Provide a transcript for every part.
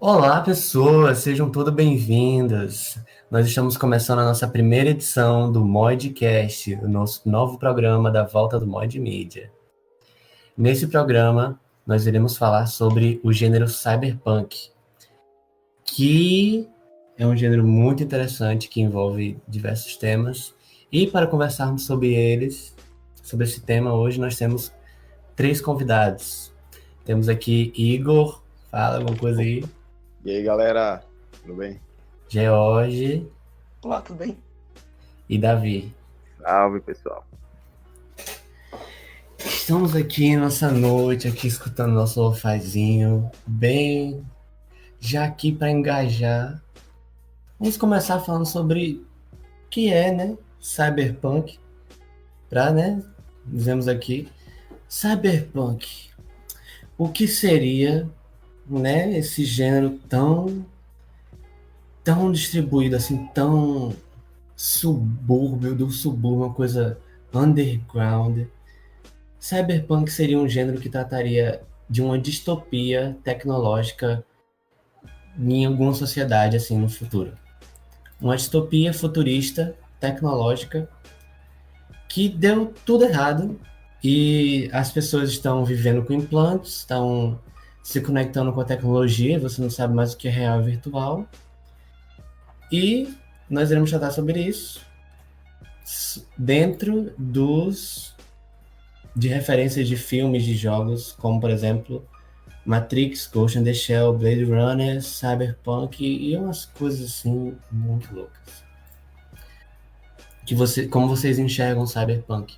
Olá, pessoas, sejam todas bem-vindas. Nós estamos começando a nossa primeira edição do Modcast, o nosso novo programa da volta do Mod Media. Nesse programa, nós iremos falar sobre o gênero cyberpunk, que é um gênero muito interessante que envolve diversos temas. E para conversarmos sobre eles, sobre esse tema, hoje nós temos três convidados. Temos aqui Igor, fala alguma coisa aí. E aí, galera, tudo bem? George Olá, tudo bem? e Davi. Salve, pessoal. Estamos aqui nessa noite, aqui escutando nosso lofazinho, bem já aqui para engajar. Vamos começar falando sobre o que é, né, cyberpunk, para, né, dizemos aqui, cyberpunk. O que seria, né, esse gênero tão distribuído assim, tão subúrbio do subúrbio, uma coisa underground. Cyberpunk seria um gênero que trataria de uma distopia tecnológica em alguma sociedade assim no futuro. Uma distopia futurista, tecnológica, que deu tudo errado e as pessoas estão vivendo com implantes, estão se conectando com a tecnologia, você não sabe mais o que é real e virtual. E nós iremos tratar sobre isso dentro de referências de filmes, de jogos, como por exemplo Matrix, Ghost in the Shell, Blade Runner, Cyberpunk e umas coisas assim muito loucas. Como vocês enxergam Cyberpunk?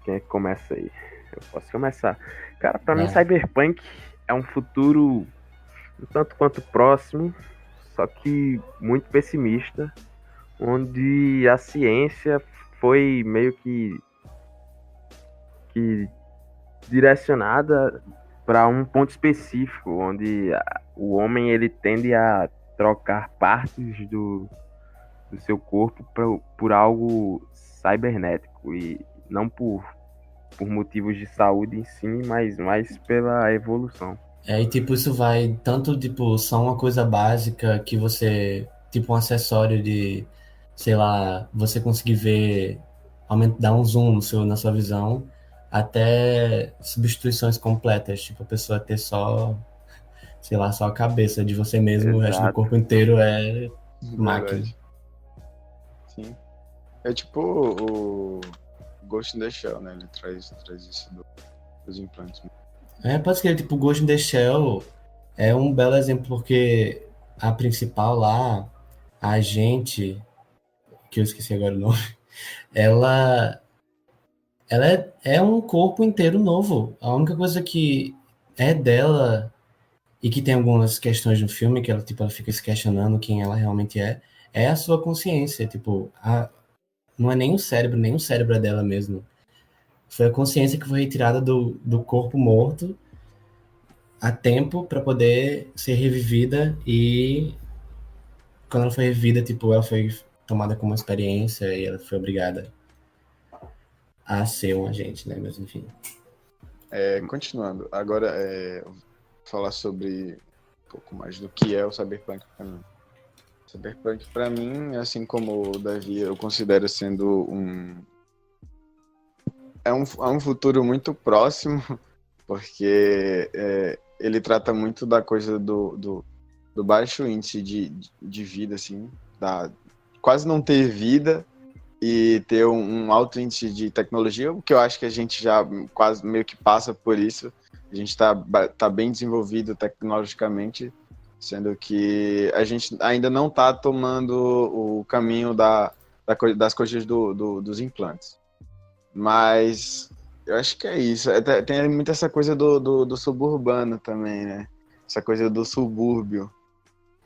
Quem é que começa aí? Eu posso começar. Cara, pra mim, Vai. Cyberpunk é um futuro um tanto quanto próximo, só que muito pessimista, onde a ciência foi meio que direcionada para um ponto específico, onde o homem ele tende a trocar partes do seu corpo por algo cibernético e não por motivos de saúde em si, mas mais pela evolução. E tipo, isso vai tanto, tipo, só uma coisa básica que você, tipo, um acessório de, sei lá, você conseguir ver, dar um zoom na sua visão, até substituições completas, tipo, a pessoa ter só, sei lá, só a cabeça de você mesmo, o resto do Exato. corpo inteiro é máquina. Verdade. Sim. É tipo o Ghost in the Shell, né? Ele traz isso dos implantes. Pode ser, tipo, Ghost in the Shell é um belo exemplo, porque a principal lá, a agente, que eu esqueci agora o nome, ela, ela é um corpo inteiro novo. A única coisa que é dela e que tem algumas questões no filme que ela, tipo, ela fica se questionando quem ela realmente é a sua consciência. Tipo, não é nem o cérebro é dela mesmo. Foi a consciência que foi retirada do corpo morto a tempo para poder ser revivida e quando ela foi revivida, tipo, ela foi tomada como uma experiência e ela foi obrigada a ser um agente, né? Mas enfim. Continuando, agora falar sobre um pouco mais do que é o Cyberpunk para mim. Cyberpunk para mim, assim como o Davi, eu considero sendo é um futuro muito próximo, porque ele trata muito da coisa do baixo índice de vida, assim, quase não ter vida e ter um alto índice de tecnologia, o que eu acho que a gente já quase meio que passa por isso. A gente tá bem desenvolvido tecnologicamente, sendo que a gente ainda não está tomando o caminho das coisas dos implantes. Mas eu acho que é isso. Tem muito essa coisa do suburbano também, né? Essa coisa do subúrbio.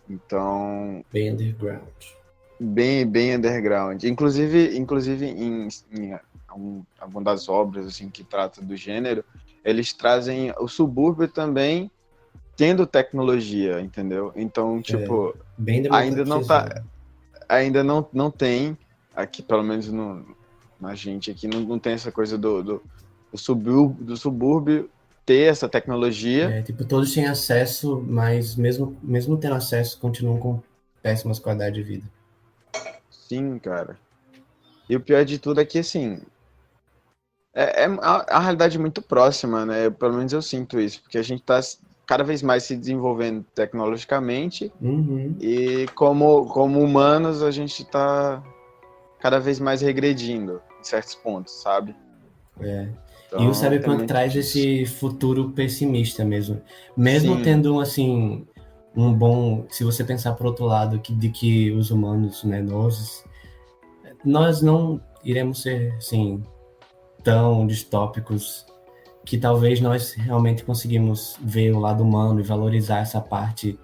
Então, Bem underground. bem underground. Inclusive em algumas das obras assim, que trata do gênero, eles trazem o subúrbio também tendo tecnologia, entendeu? Então, tipo, Bem ainda não tá, democratizado. ainda não tem, aqui pelo menos na gente aqui, não tem essa coisa do subúrbio ter essa tecnologia. Tipo, todos têm acesso, mas mesmo tendo acesso, continuam com péssimas qualidades de vida. Sim, cara. E o pior de tudo é que, assim, a realidade muito próxima, né? Pelo menos eu sinto isso, porque a gente está cada vez mais se desenvolvendo tecnologicamente Uhum. e como humanos a gente está cada vez mais regredindo em certos pontos, sabe? E o Então tem Cyberpunk muito traz disso. esse futuro pessimista mesmo. Mesmo Sim, tendo, assim, um bom... Se você pensar por outro lado, de que os humanos, né, nós não iremos ser, assim, tão distópicos que talvez nós realmente conseguimos ver o lado humano e valorizar essa parte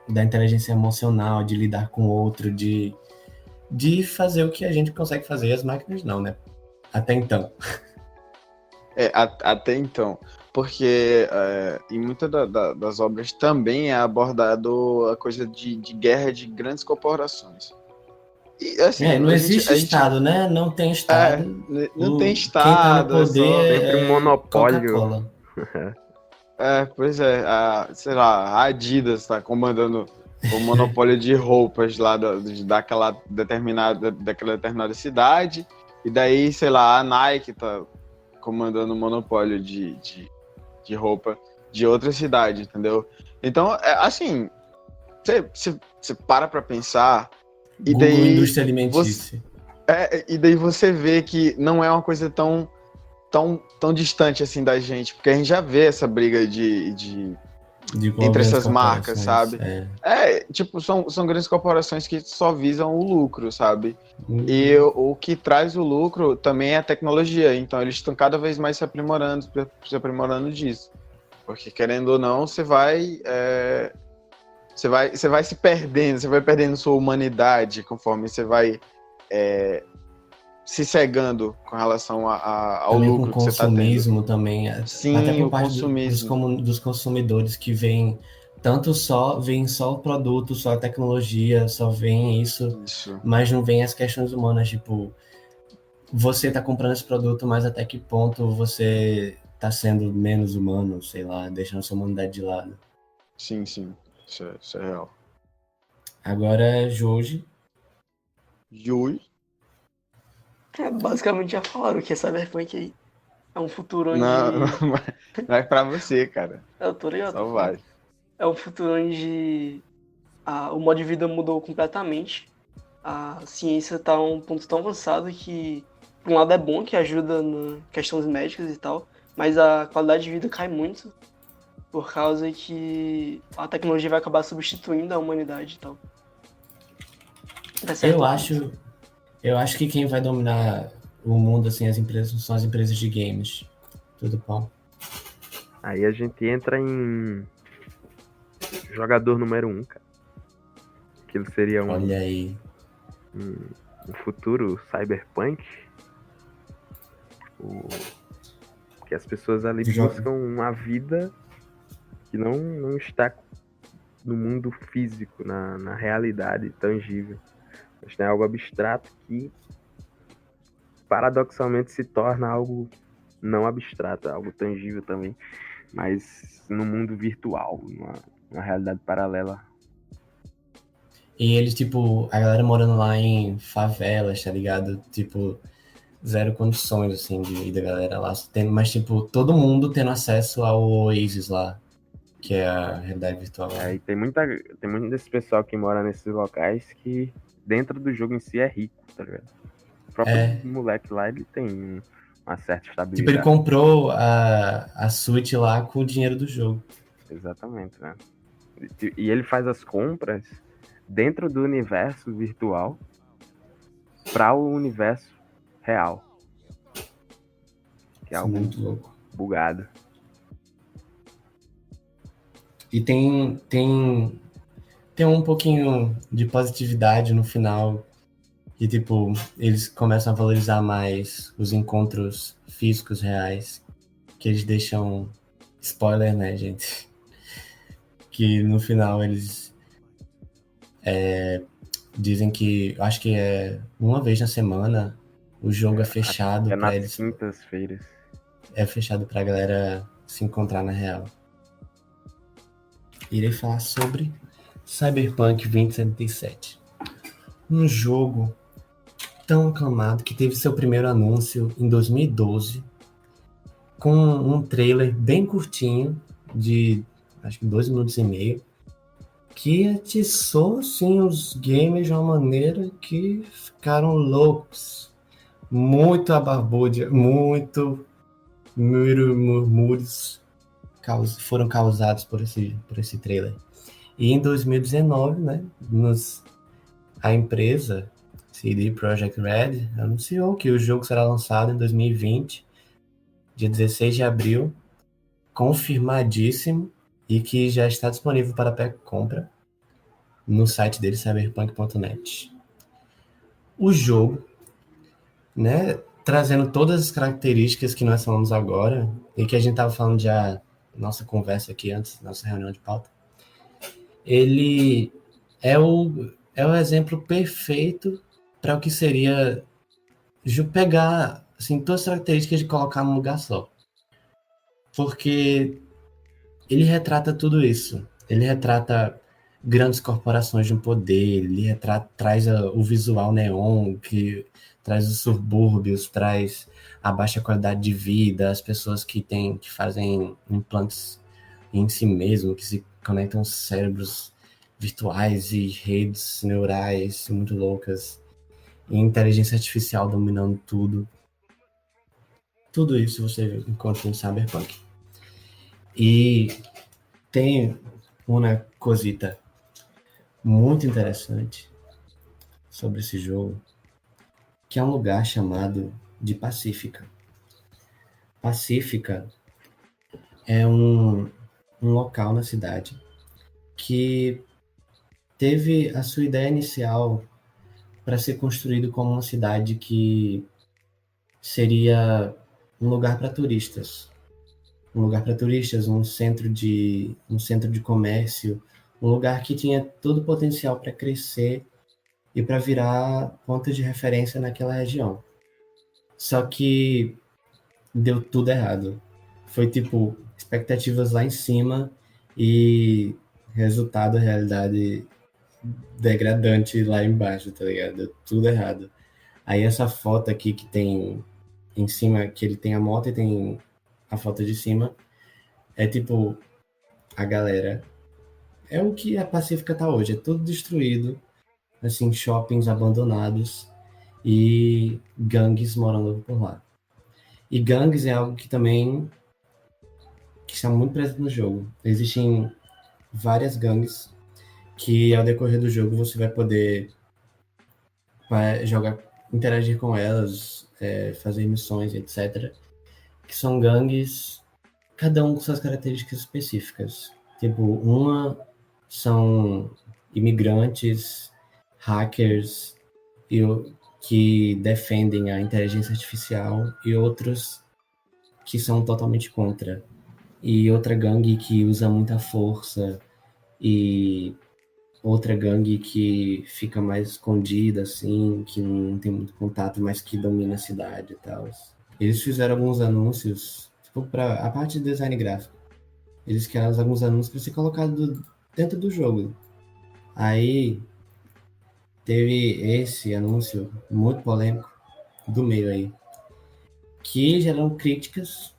da inteligência emocional, de lidar com o outro, de fazer o que a gente consegue fazer, as máquinas não, né? Até então. até então. Porque em muitas das obras também é abordado a coisa de guerra de grandes corporações. E assim, Não a gente, existe a gente Estado, né? Não tem Estado. não tem Quem tá no estado, é só. poder Sempre um é monopólio. Coca-Cola. Pois é, sei lá, a Adidas está comandando o monopólio de roupas lá daquela determinada cidade, e daí, sei lá, a Nike tá comandando o monopólio de roupa de outra cidade, entendeu? Então, assim, você para pra pensar, e Google daí Indústria você, Alimentícia. e daí você vê que não é uma coisa tão distante assim da gente, porque a gente já vê essa briga De entre grandes essas marcas, corporações. sabe? Tipo, são grandes corporações que só visam o lucro, sabe? E o que traz o lucro também é a tecnologia, então eles estão cada vez mais se aprimorando disso. Porque querendo ou não, você vai se perdendo, você vai perdendo sua humanidade conforme você vai se cegando com relação ao Também com lucro que você está tendo. consumismo também, até Sim, por o parte consumismo. dos consumidores que veem só o produto, só a tecnologia, só veem isso, Isso. mas não veem as questões humanas, tipo, você tá comprando esse produto, mas até que ponto você tá sendo menos humano, sei lá, deixando sua humanidade de lado. Sim, sim. Isso é real. Agora, Jorge, Yui? Basicamente já falaram que é Cyberpunk aí. É um futuro Não, onde. não é pra você, cara. Eu tô ligado, Só tô falando. vai. É um futuro onde o modo de vida mudou completamente. A ciência tá a um ponto tão avançado que, por um lado, é bom que ajuda na questões médicas e tal, mas a qualidade de vida cai muito por causa que a tecnologia vai acabar substituindo a humanidade e tal. Até eu certo ponto. acho, eu acho que quem vai dominar o mundo, assim, as empresas são as empresas de games. Tudo bom. Aí a gente entra em jogador número 1, cara. Aquilo seria Olha aí. um futuro cyberpunk. Que as pessoas ali buscam uma vida que não está no mundo físico, na realidade tangível. Mas tem algo abstrato que paradoxalmente se torna algo não abstrato, algo tangível também, mas no mundo virtual, numa realidade paralela. E eles, tipo, a galera morando lá em favelas, tá ligado? Tipo, zero condições, assim, de vida, galera lá. Mas, tipo, todo mundo tendo acesso ao Oasis lá, que é a realidade virtual lá. E tem muito desse pessoal que mora nesses locais que dentro do jogo em si é rico, tá ligado? O próprio moleque lá, ele tem uma certa estabilidade. Tipo, ele comprou a Switch lá com o dinheiro do jogo. Exatamente, né? E ele faz as compras dentro do universo virtual para o universo real. Que é algo muito louco. Bugado. E tem um pouquinho de positividade no final, que, tipo, eles começam a valorizar mais os encontros físicos reais, que eles deixam... Spoiler, né, gente? Que no final eles dizem que, acho que é uma vez na semana, o jogo é fechado É para nas eles. quintas-feiras. é fechado pra galera se encontrar na real. Irei falar sobre Cyberpunk 2077. Um jogo tão aclamado que teve seu primeiro anúncio em 2012, com um trailer bem curtinho, de acho que 2 minutos e meio, que atiçou assim, os gamers de uma maneira que ficaram loucos. Muito abarbúdia, muito murmúrios foram causados por esse trailer. E em 2019, né, a empresa CD Projekt Red anunciou que o jogo será lançado em 2020, dia 16 de abril, confirmadíssimo, e que já está disponível para pré-compra no site dele, cyberpunk.net. O jogo, né, trazendo todas as características que nós falamos agora, e que a gente estava falando já nossa conversa aqui antes, nossa reunião de pauta, ele é o exemplo perfeito para o que seria pegar assim, todas as características de colocar num lugar só. Porque ele retrata tudo isso. Ele retrata grandes corporações de um poder, ele traz o visual neon, que traz os subúrbios, traz a baixa qualidade de vida, as pessoas que fazem implantes em si mesmo, que se conectam aos cérebros virtuais e redes neurais muito loucas, e inteligência artificial dominando tudo. Tudo isso você encontra em Cyberpunk. E tem uma cosita muito interessante sobre esse jogo, que é um lugar chamado de Pacífica. Pacífica é um local na cidade que teve a sua ideia inicial para ser construído como uma cidade que seria um lugar para turistas. Um centro de comércio, um lugar que tinha todo o potencial para crescer e para virar ponto de referência naquela região. Só que deu tudo errado. Foi tipo expectativas lá em cima e resultado, realidade degradante lá embaixo, tá ligado? Deu tudo errado. Aí essa foto aqui que tem em cima, que ele tem a moto e tem a foto de cima, é tipo a galera. É o que a Pacífica tá hoje, é tudo destruído, assim, shoppings abandonados e gangues morando por lá. E gangues é algo que também que está muito presente no jogo. Existem várias gangues que ao decorrer do jogo você vai poder jogar, interagir com elas, fazer missões, etc. Que são gangues, cada um com suas características específicas. Tipo, uma são imigrantes, hackers, que defendem a inteligência artificial, e outros que são totalmente contra. E outra gangue que usa muita força, e outra gangue que fica mais escondida, assim, que não tem muito contato, mas que domina a cidade e tal. Eles fizeram alguns anúncios, tipo, para a parte de design gráfico. Eles criaram alguns anúncios para ser colocado dentro do jogo. Aí teve esse anúncio muito polêmico do meio aí, que gerou críticas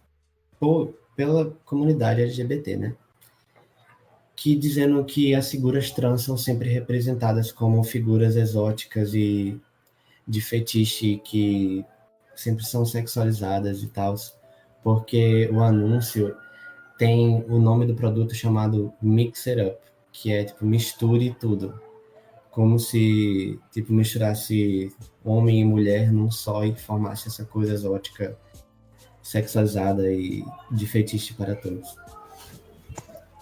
pela comunidade LGBT, né? Que dizendo que as figuras trans são sempre representadas como figuras exóticas e de fetiche, que sempre são sexualizadas e tal, porque o anúncio tem o nome do produto chamado Mix It Up, que é tipo misture tudo, como se tipo misturasse homem e mulher num só e formasse essa coisa exótica, sexualizada e de fetiche para todos.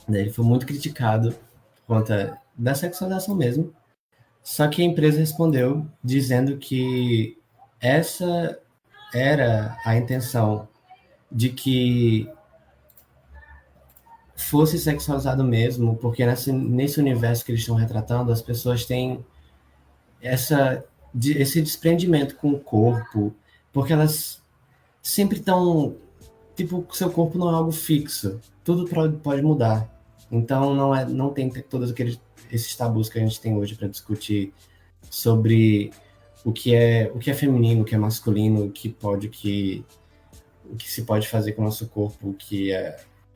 Ele foi muito criticado por conta da sexualização mesmo, só que a empresa respondeu dizendo que essa era a intenção, de que fosse sexualizado mesmo, porque nesse universo que eles estão retratando, as pessoas têm esse desprendimento com o corpo, porque elas sempre estão tipo, seu corpo não é algo fixo. Tudo pode mudar. Então não tem todos esses tabus que a gente tem hoje para discutir sobre o que é feminino, o que é masculino, o que se pode fazer com o nosso corpo,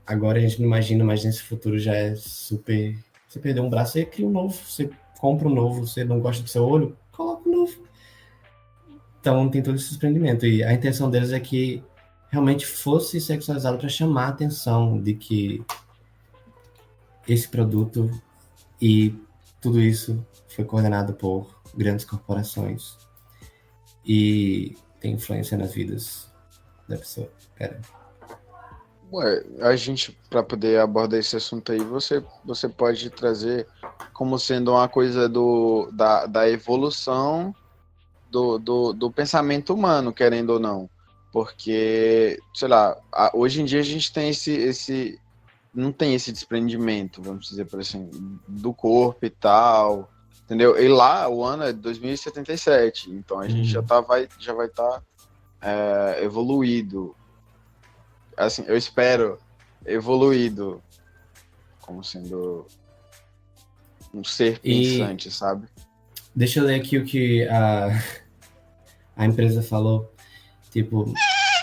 agora a gente não imagina, mas nesse futuro já é super. Você perdeu um braço, você cria um novo, você compra um novo, você não gosta do seu olho, coloca um novo. Então tem todo esse desprendimento. E a intenção deles é que realmente fosse sexualizado para chamar a atenção de que esse produto e tudo isso foi coordenado por grandes corporações e tem influência nas vidas da pessoa. Pera. Ué, a gente, para poder abordar esse assunto aí, você pode trazer como sendo uma coisa da evolução do pensamento humano, querendo ou não. Porque, sei lá, hoje em dia a gente tem não tem esse desprendimento, vamos dizer por assim, do corpo e tal, entendeu? E lá o ano é 2077, então a gente já vai estar evoluído. Assim, eu espero evoluído como sendo um ser pensante, sabe? Deixa eu ler aqui o que a empresa falou, tipo,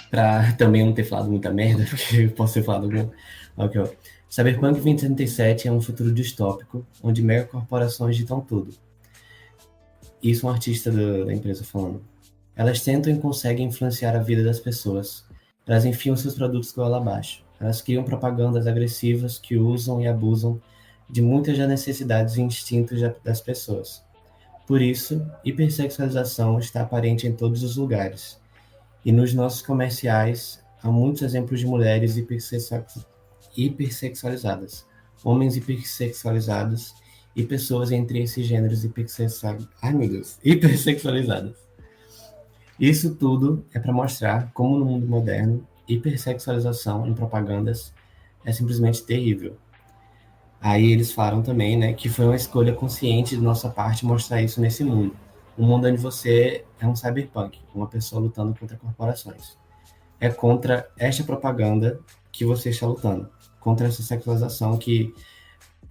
pra também não ter falado muita merda, porque eu posso ter falado algum. Ok, ó. Cyberpunk 2077 é um futuro distópico, onde megacorporações ditam tudo. Isso é um artista da empresa falando. Elas tentam e conseguem influenciar a vida das pessoas. Elas enfiam seus produtos goela abaixo. Elas criam propagandas agressivas que usam e abusam de muitas das necessidades e instintos das pessoas. Por isso, hipersexualização está aparente em todos os lugares. E nos nossos comerciais, há muitos exemplos de mulheres hipersexualizadas, homens hipersexualizados e pessoas entre esses gêneros hipersexualizadas. Isso tudo é para mostrar como no mundo moderno, hipersexualização em propagandas é simplesmente terrível. Aí eles falam também, né, que foi uma escolha consciente de nossa parte mostrar isso nesse mundo. Um mundo onde você é um cyberpunk, uma pessoa lutando contra corporações. É contra esta propaganda que você está lutando, contra essa sexualização que,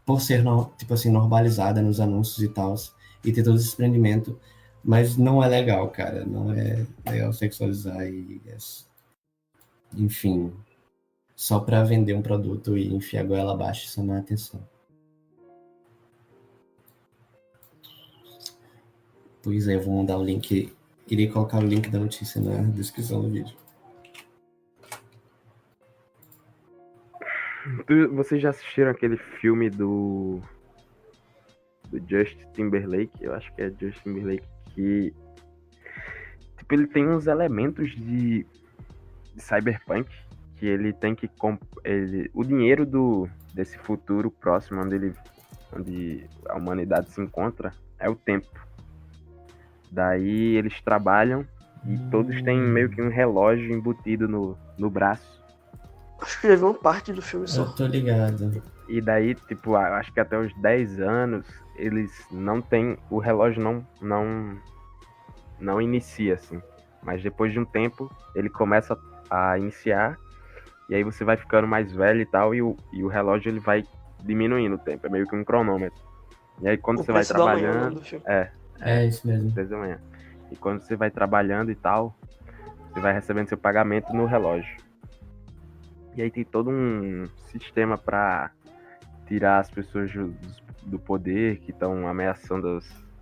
por ser tipo assim, normalizada nos anúncios e tal, e ter todo esse desprendimento, mas não é legal, cara. Não é legal sexualizar enfim, só para vender um produto e enfiar a goela abaixo e chamar a atenção. Pois é, eu vou mandar o link. Irei colocar o link da notícia na descrição do vídeo. Vocês já assistiram aquele filme do Justin Timberlake? Eu acho que é Justin Timberlake, que tipo, ele tem uns elementos de cyberpunk que ele tem que o dinheiro desse futuro próximo onde a humanidade se encontra é o tempo. Daí eles trabalham e todos têm meio que um relógio embutido no braço. Acho que já vi uma parte do filme só. Eu tô ligado. E daí, tipo, acho que até os 10 anos eles não têm. O relógio não inicia, assim. Mas depois de um tempo ele começa a iniciar. E aí você vai ficando mais velho e tal. E o relógio ele vai diminuindo o tempo. É meio que um cronômetro. E aí quando você vai trabalhando. É isso mesmo. 10 da manhã. E quando você vai trabalhando e tal, você vai recebendo seu pagamento no relógio. E aí tem todo um sistema para tirar as pessoas do poder que estão ameaçando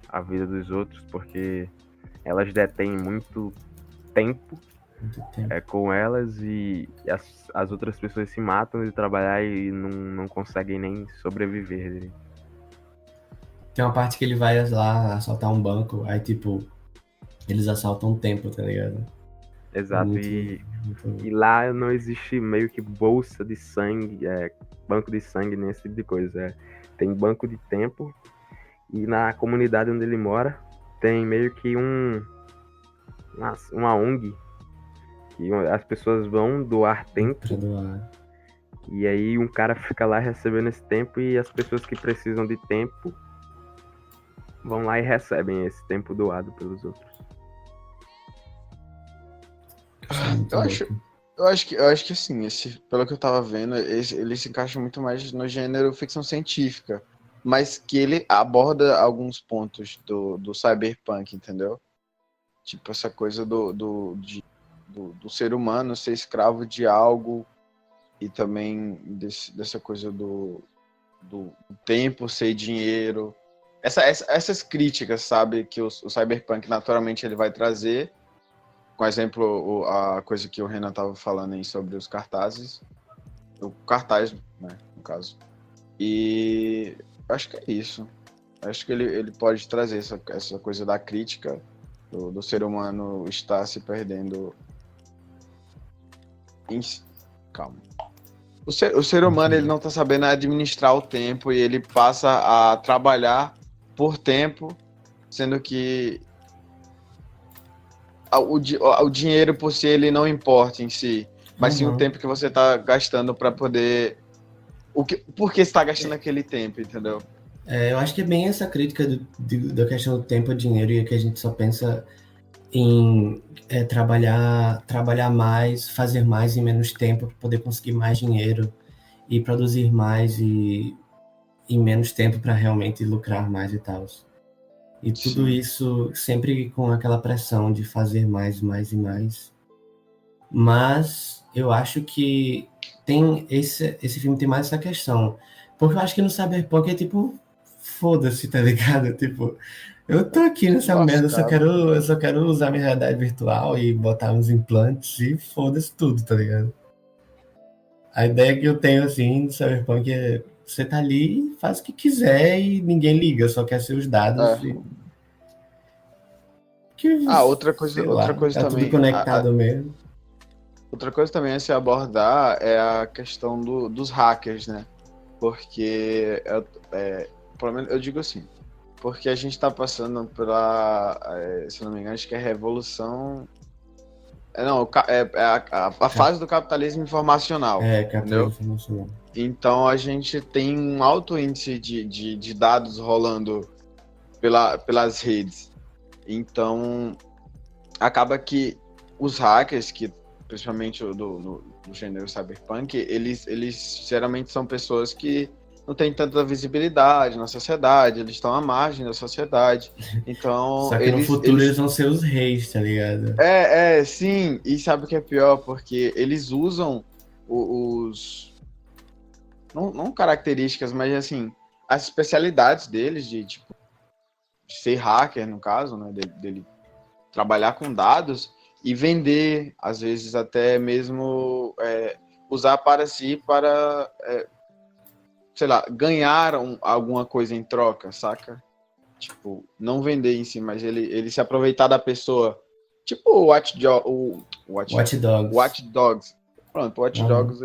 a vida dos outros, porque elas detêm muito tempo com elas e as outras pessoas se matam de trabalhar e não conseguem nem sobreviver. Tem uma parte que ele vai lá assaltar um banco, aí tipo, eles assaltam um templo, tá ligado? Exato, e lá não existe meio que bolsa de sangue, banco de sangue, nem esse tipo de coisa. Tem banco de tempo e na comunidade onde ele mora tem meio que uma ONG que as pessoas vão doar tempo. E aí um cara fica lá recebendo esse tempo e as pessoas que precisam de tempo vão lá e recebem esse tempo doado pelos outros. Eu acho que assim, pelo que eu tava vendo, ele se encaixa muito mais no gênero ficção científica, mas que ele aborda alguns pontos do cyberpunk, entendeu? Tipo, essa coisa do ser humano ser escravo de algo e também dessa coisa do tempo ser dinheiro. Essas críticas, sabe, que o cyberpunk naturalmente ele vai trazer. Com exemplo, a coisa que o Renan estava falando aí sobre os cartazes. O cartaz, né, no caso. E acho que é isso. Acho que ele pode trazer essa coisa da crítica do ser humano estar se perdendo. Em... Calma. O ser humano ele não está sabendo administrar o tempo e ele passa a trabalhar por tempo, sendo que o dinheiro por si ele não importa em si, mas sim o tempo que você está gastando para poder. Por que você está gastando aquele tempo, entendeu? Eu acho que é bem essa crítica da questão do tempo e dinheiro, e que a gente só pensa em trabalhar mais, fazer mais em menos tempo para poder conseguir mais dinheiro e produzir mais e em menos tempo para realmente lucrar mais e tal. E tudo isso sempre com aquela pressão de fazer mais, mais e mais. Mas eu acho que esse filme tem mais essa questão. Porque eu acho que no Cyberpunk é tipo, foda-se, tá ligado? Tipo, eu tô aqui nessa merda, eu só quero usar minha realidade virtual e botar uns implantes e foda-se tudo, tá ligado? A ideia que eu tenho, assim, do Cyberpunk é você tá ali, faz o que quiser e ninguém liga, só quer seus dados. Outra coisa tá tudo também. conectado mesmo. Outra coisa também a se abordar é a questão dos hackers, né? Porque, pelo menos eu digo assim, porque a gente está passando pela, se não me engano, acho que é a revolução. A fase do capitalismo informacional. Capitalismo informacional. Então a gente tem um alto índice de dados rolando pelas redes. Então acaba que os hackers, que principalmente do gênero cyberpunk, eles geralmente são pessoas que não têm tanta visibilidade na sociedade, eles estão à margem da sociedade. Então, só que no futuro eles vão ser os reis, tá ligado? Sim. E sabe o que é pior? Porque eles usam os não características, mas assim, as especialidades deles de tipo de ser hacker, no caso, né, dele trabalhar com dados e vender, às vezes até mesmo usar para si para, sei lá, ganhar alguma coisa em troca, saca? Tipo, não vender em si, mas ele se aproveitar da pessoa. Tipo o Watch Dogs. Pronto, o Watch Dogs,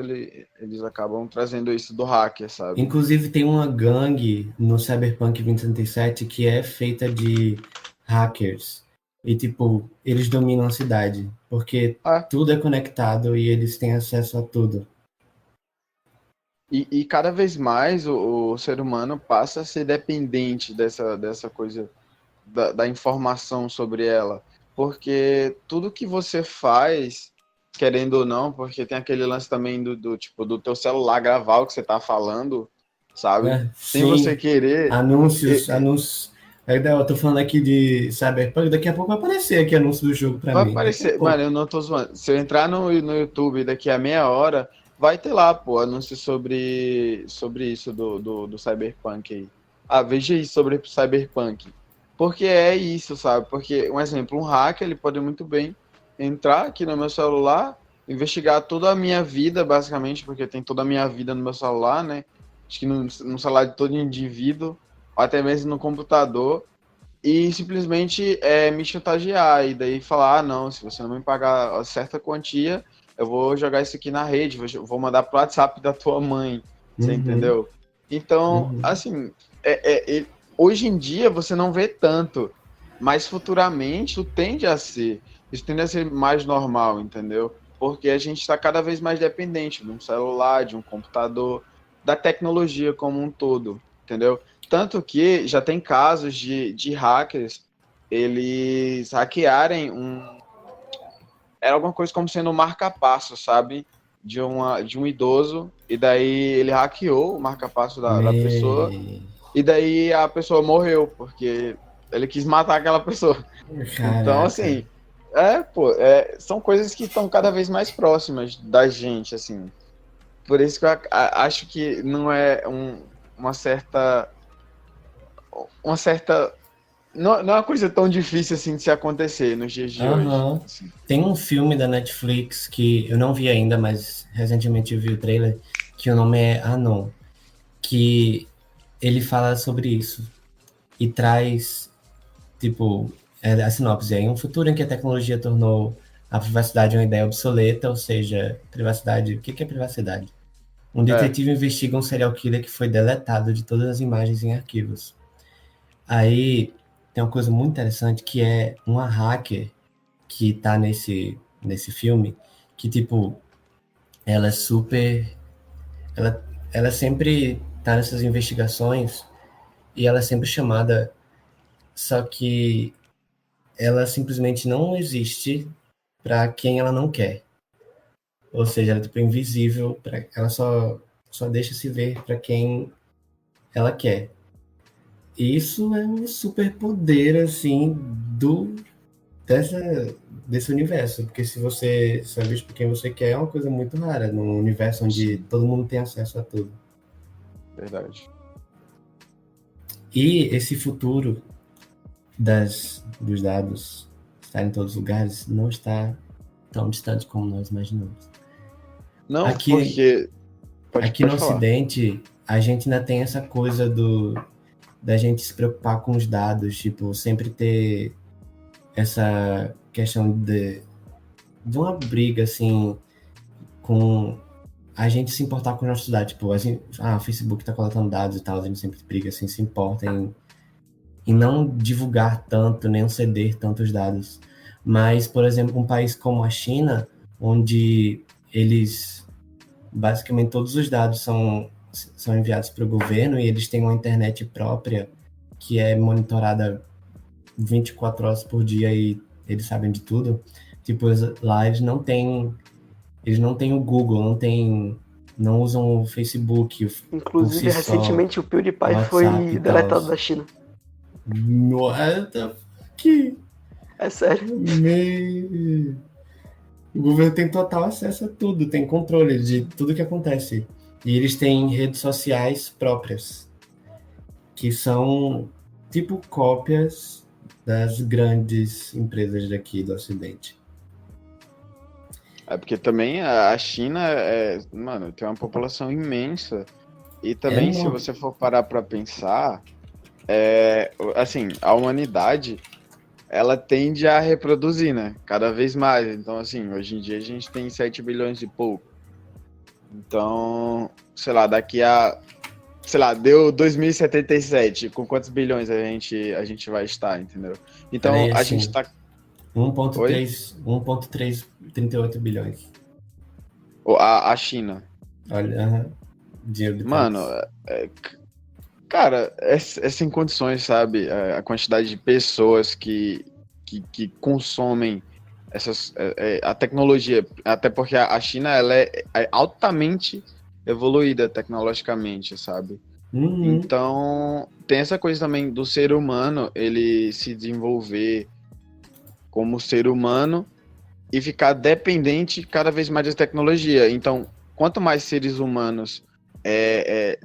eles acabam trazendo isso do hacker, sabe? Inclusive tem uma gangue no Cyberpunk 2077 que é feita de hackers. E, tipo, eles dominam a cidade. Porque tudo é conectado e eles têm acesso a tudo. E cada vez mais o ser humano passa a ser dependente dessa coisa da informação sobre ela. Porque tudo que você faz, querendo ou não, porque tem aquele lance também do teu celular gravar o que você tá falando, sabe? Sem você querer. Anúncios. Eu tô falando aqui de Cyberpunk, daqui a pouco vai aparecer aqui anúncio do jogo pra mim. Vai aparecer, mano, eu não tô zoando. Se eu entrar no YouTube daqui a meia hora, vai ter lá, pô, anúncio sobre isso do Cyberpunk aí. Veja isso sobre Cyberpunk. Porque é isso, sabe? Porque, um exemplo, um hacker, ele pode muito bem entrar aqui no meu celular, investigar toda a minha vida, basicamente, porque tem toda a minha vida no meu celular, né? Acho que no celular de todo indivíduo, ou até mesmo no computador, e simplesmente me chantagear, e daí falar, não, se você não me pagar a certa quantia, eu vou jogar isso aqui na rede, vou mandar pro WhatsApp da tua mãe, você entendeu? Então, assim, hoje em dia você não vê tanto, mas futuramente tende a ser. Isso tende a ser mais normal, entendeu? Porque a gente está cada vez mais dependente de um celular, de um computador, da tecnologia como um todo, entendeu? Tanto que já tem casos de hackers, eles hackearem era alguma coisa como sendo um marca-passo, sabe? De um idoso, e daí ele hackeou o marca-passo da pessoa, Me... e daí a pessoa morreu, porque ele quis matar aquela pessoa. Então, Caraca. assim, são coisas que estão cada vez mais próximas da gente, assim. Por isso que eu acho que não é uma certa, não é uma coisa tão difícil assim de se acontecer nos dias de hoje. Aham. Assim. Tem um filme da Netflix que eu não vi ainda, mas recentemente eu vi o trailer, que o nome é Anon, que ele fala sobre isso e traz, tipo, a sinopse é em um futuro em que a tecnologia tornou a privacidade uma ideia obsoleta, ou seja, privacidade, o que é privacidade? Um É, detetive investiga um serial killer que foi deletado de todas as imagens em arquivos. Aí tem uma coisa muito interessante que é uma hacker que tá nesse filme, que tipo, ela é super. Ela sempre tá nessas investigações e ela é sempre chamada, só que ela simplesmente não existe para quem ela não quer. Ou seja, ela é tipo invisível, ela só deixa se ver para quem ela quer. E isso é um superpoder, assim, dessa, desse universo. Porque se você só é visto por quem você quer, é uma coisa muito rara num universo onde sim, todo mundo tem acesso a tudo. verdade. E esse futuro dos dados estar em todos os lugares não está tão distante como nós imaginamos. Não, Aqui, porque. aqui no Pode falar. Ocidente, a gente ainda tem essa coisa da gente se preocupar com os dados, tipo, sempre ter essa questão de uma briga, assim, com a gente se importar com os nossos dados. Tipo, assim, o Facebook tá coletando dados e tal, a gente sempre briga, assim, se importa em não divulgar tanto, nem ceder tantos dados. Mas, por exemplo, um país como a China, onde eles, basicamente, todos os dados são enviados para o governo e eles têm uma internet própria que é monitorada 24 horas por dia e eles sabem de tudo. Tipo, lá eles não têm o Google, não usam o Facebook por si Inclusive, só, recentemente o PewDiePie WhatsApp foi e tal. deletado da China. Que É sério. o governo tem total acesso a tudo, tem controle de tudo que acontece. E eles têm redes sociais próprias, que são tipo cópias das grandes empresas daqui do Ocidente. É porque também a China mano, tem uma população imensa. E É também, se enorme. você for parar pra pensar, assim, a humanidade, ela tende a reproduzir, né? Cada vez mais. Então, assim, hoje em dia a gente tem 7 bilhões e pouco. Então, sei lá, deu 2077, com quantos bilhões a gente vai estar, entendeu? Olha Então, aí, a gente assim, tá. Oi? 1,338 bilhões. A China. Olha, de Mano, habitantes. cara, é sem condições, sabe? A quantidade de pessoas que consomem a tecnologia. Até porque a China ela é altamente evoluída tecnologicamente, sabe? Uhum. Então, tem essa coisa também do ser humano, ele se desenvolver como ser humano e ficar dependente cada vez mais da tecnologia. Então, quanto mais seres humanos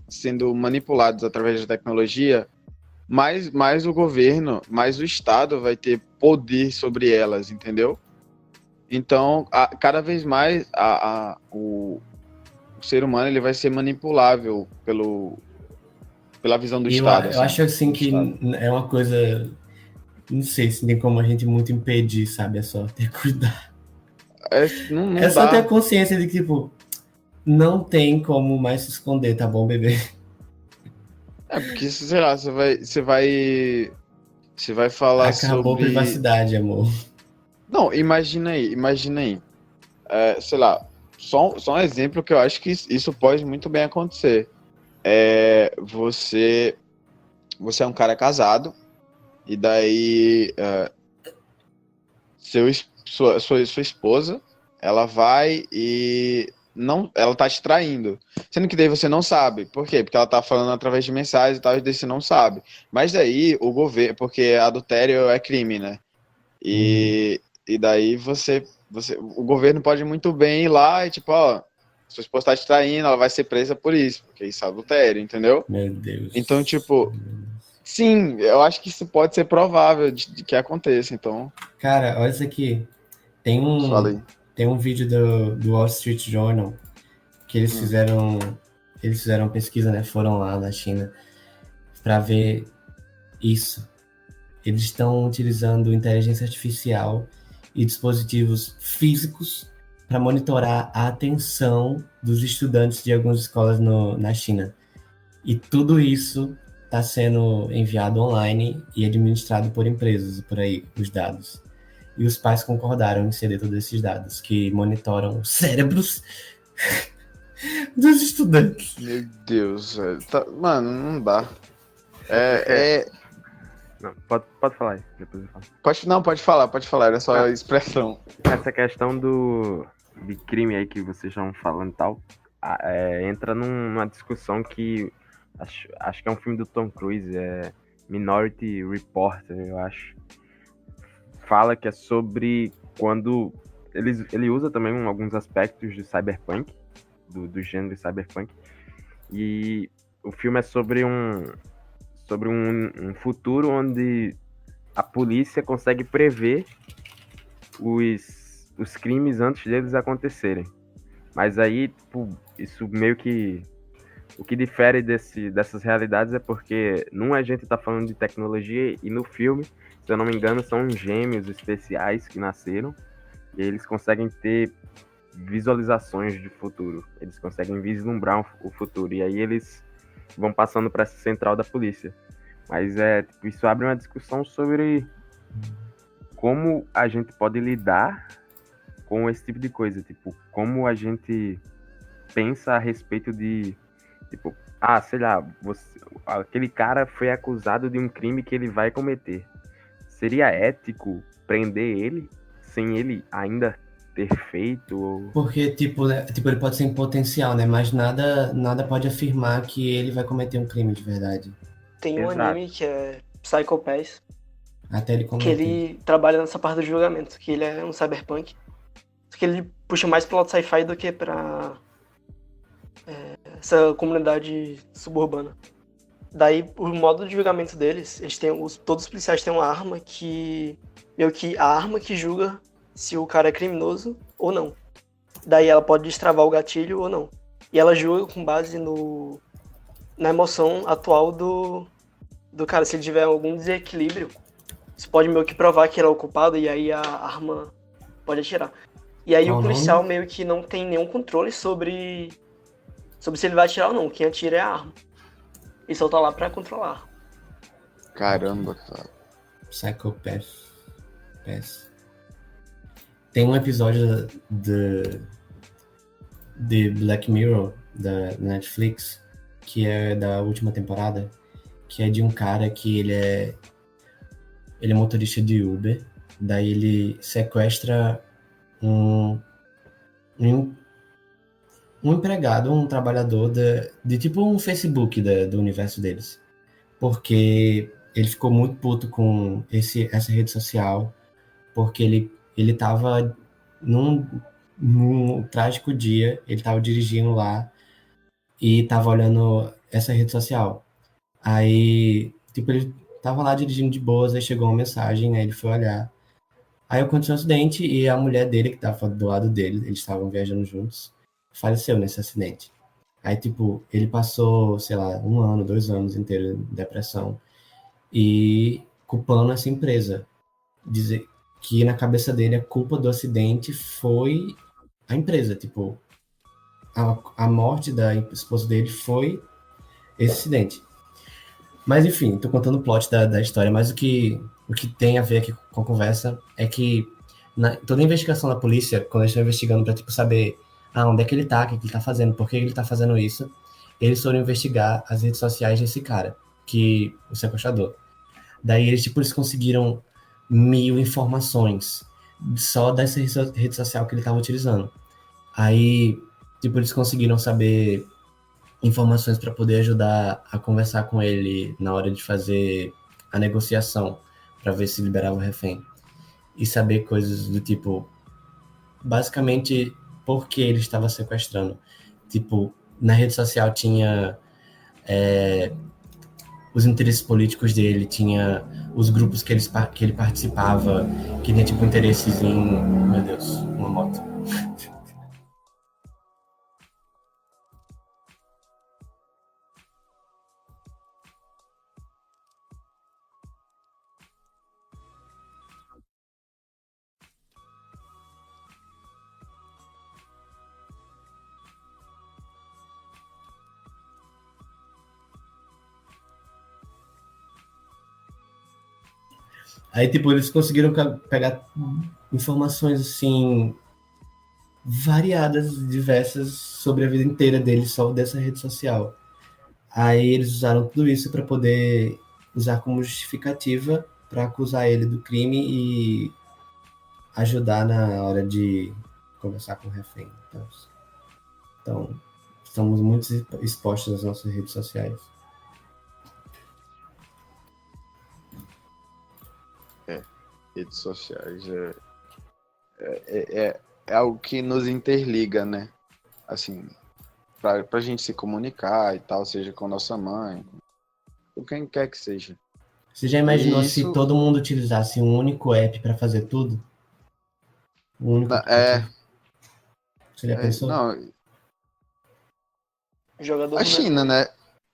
sendo manipulados através da tecnologia, mais o governo, mais o Estado vai ter poder sobre elas, entendeu? Então, cada vez mais o ser humano ele vai ser manipulável pela visão do E Estado, eu assim. acho assim Do que Estado. é uma coisa. Não sei se tem como a gente muito impedir, sabe? É só ter cuidado. Não, É não só ter a dá. consciência de que, tipo, não tem como mais se esconder, tá bom, bebê? Porque, sei lá, você vai falar Acabou a sobre. privacidade, amor. Não, imagina aí. Sei lá, só um exemplo que eu acho que isso pode muito bem acontecer. Você é um cara casado, e daí sua esposa, ela vai e não, ela tá te traindo. Sendo que daí você não sabe. Por quê? Porque ela tá falando através de mensagens e tal, e daí você não sabe. Mas daí o governo, porque adultério é crime, né? E daí o governo pode muito bem ir lá e tipo, ó, sua esposa tá te traindo, ela vai ser presa por isso, porque isso é adultério, entendeu? Meu Deus. Então, tipo, sim, eu acho que isso pode ser provável de que aconteça, então, Cara, olha isso aqui. Tem fala aí. um vídeo do Wall Street Journal que eles fizeram pesquisa, né? Foram lá na China para ver isso. Eles estão utilizando inteligência artificial e dispositivos físicos para monitorar a atenção dos estudantes de algumas escolas na China. E tudo isso está sendo enviado online e administrado por empresas por aí, os dados. E os pais concordaram em ceder todos esses dados, que monitoram os cérebros dos estudantes. Meu Deus, velho. Mano, não dá. Não, pode falar aí, depois eu falo. Pode falar, era só a expressão. Essa questão de crime aí que vocês estão falando e tal, entra numa discussão que acho que é um filme do Tom Cruise, é Minority Report, eu acho. Fala que é sobre quando ele usa também alguns aspectos do cyberpunk, do gênero cyberpunk, e o filme é sobre um futuro onde a polícia consegue prever os crimes antes deles acontecerem. Mas aí, tipo, isso meio que... O que difere dessas realidades é porque num a gente tá falando de tecnologia e no filme, se eu não me engano, são gêmeos especiais que nasceram e eles conseguem ter visualizações de futuro. Eles conseguem vislumbrar o futuro. E aí eles vão passando para essa central da polícia. Mas tipo, isso abre uma discussão sobre como a gente pode lidar com esse tipo de coisa. Tipo, como a gente pensa a respeito de... Tipo, sei lá, aquele cara foi acusado de um crime que ele vai cometer. Seria ético prender ele sem ele ainda ter feito? Porque, tipo, né, ele pode ser em potencial, né? Mas nada pode afirmar que ele vai cometer um crime de verdade. Tem um Exato. anime que é Psycho Pass, Até ele que cometer. ele trabalha nessa parte do julgamento, que ele é um cyberpunk. Só que ele puxa mais pro lado sci-fi do que pra essa comunidade suburbana. Daí, o modo de julgamento deles, eles têm todos os policiais têm uma arma que... meio que a arma que julga se o cara é criminoso ou não. Daí ela pode destravar o gatilho ou não. E ela julga com base na emoção atual do cara. Se ele tiver algum desequilíbrio, isso pode meio que provar que ele é o culpado e aí a arma pode atirar. E aí Qual o o policial nome? meio que não tem nenhum controle sobre se ele vai atirar ou não. Quem atira é a arma. Ele só tá lá pra controlar. Caramba, cara. Psychopath. Pass. Tem um episódio de Black Mirror, da Netflix, que é da última temporada, que é de um cara que ele é motorista de Uber, daí ele sequestra um empregado, um trabalhador de tipo um Facebook do universo deles. Porque ele ficou muito puto com essa rede social, porque ele tava num trágico dia, ele tava dirigindo lá e tava olhando essa rede social. Aí, tipo, ele tava lá dirigindo de boas, aí chegou uma mensagem, aí ele foi olhar. Aí aconteceu um acidente e a mulher dele, que tava do lado dele, eles estavam viajando juntos, faleceu nesse acidente. Aí, tipo, ele passou, sei lá, 1 ano, 2 anos inteiro em depressão e culpando essa empresa. Dizer que na cabeça dele a culpa do acidente foi a empresa, tipo, a morte da esposa dele foi esse acidente. Mas enfim, tô contando o plot da história, mas o que tem a ver aqui com a conversa é que toda a investigação da polícia, quando eles estão investigando pra, tipo, saber onde é que ele tá, o que ele tá fazendo, por que ele tá fazendo isso, eles foram investigar as redes sociais desse cara, o sequestrador. Daí eles conseguiram 1000 informações só dessa rede social que ele estava utilizando. Aí, tipo, eles conseguiram saber informações para poder ajudar a conversar com ele na hora de fazer a negociação, para ver se liberava o refém. E saber coisas do tipo, basicamente, por que ele estava sequestrando. Tipo, na rede social tinha os interesses políticos dele, tinha os grupos que ele participava, que tinha, tipo, interesses em... Meu Deus, uma moto. Aí, tipo, eles conseguiram pegar informações, assim, variadas, diversas, sobre a vida inteira dele, só dessa rede social. Aí eles usaram tudo isso para poder usar como justificativa para acusar ele do crime e ajudar na hora de conversar com o refém. Então, estamos muito expostos às nossas redes sociais. Redes sociais é algo que nos interliga, né? Assim, pra gente se comunicar e tal, seja com nossa mãe, com quem quer que seja. Você já imaginou Isso- se todo mundo utilizasse um único app para fazer tudo? Um único É, aplicativo? Você já pensou? não, Jogador a não é China, né?